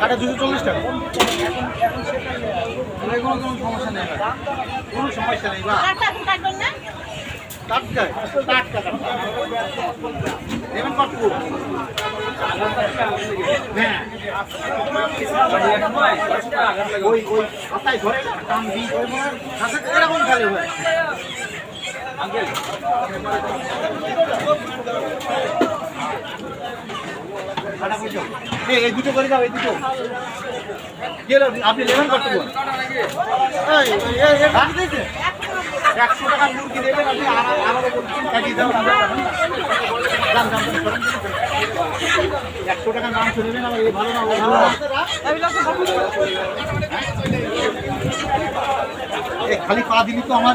আটা 240 টাকা। কোনো সমস্যা নেই, কোনো সমস্যা নেই বা টাটকা টাটকা দেবেন কত? হ্যাঁ ওই ওই হাতায় ধরে দাম দিই এরকম খালি হয়। এই দুটো করে দাও, এই দুটো আপনি নেবেন কত? 100 টাকা মুরগি দেবেন আপনি, আমাদের কাটিয়ে দাও। 100 টাকা দাম চলে নেবেন, আমার এই ভালো না, ও ভালো না। খালি পা দিলি তো আমার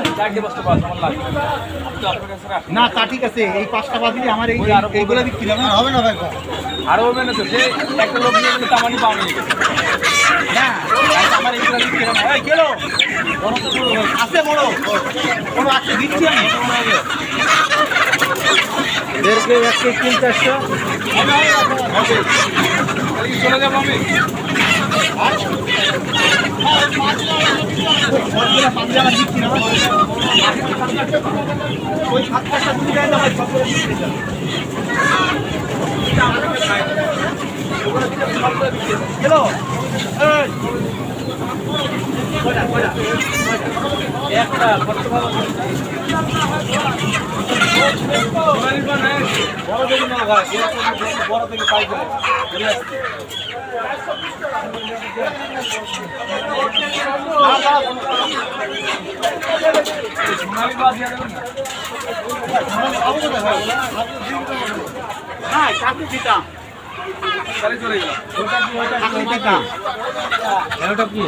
না, তা ঠিক আছে, এই 5টা পা দিলি আমার এইগুলো বিক্রি হবে না, হবে না ভাই? আরো হবে না তো, যে একটা লোক নিয়ে গেলে তামানি পাওনি না, আমার এইগুলো বিক্রি হবে না। গেল আছে বড় বড় আছে, দিচ্ছি আমি। এদেরকে 1 কেজি 400 চলে যাবো আমি। ওই 7-8টা দুধ দেয় না ভাই, সবগুলো বিক্রি যায়। গেল একটা কত ভালো বড় দেখুন না ভাই, বড় থেকে পাই করে সোনালি বাদ দিয়ে দেবেন না। হ্যাঁ, চাকরি দিতাম। তাহলে চলে গেলাম। চাকরি দিতাম। এটা কি?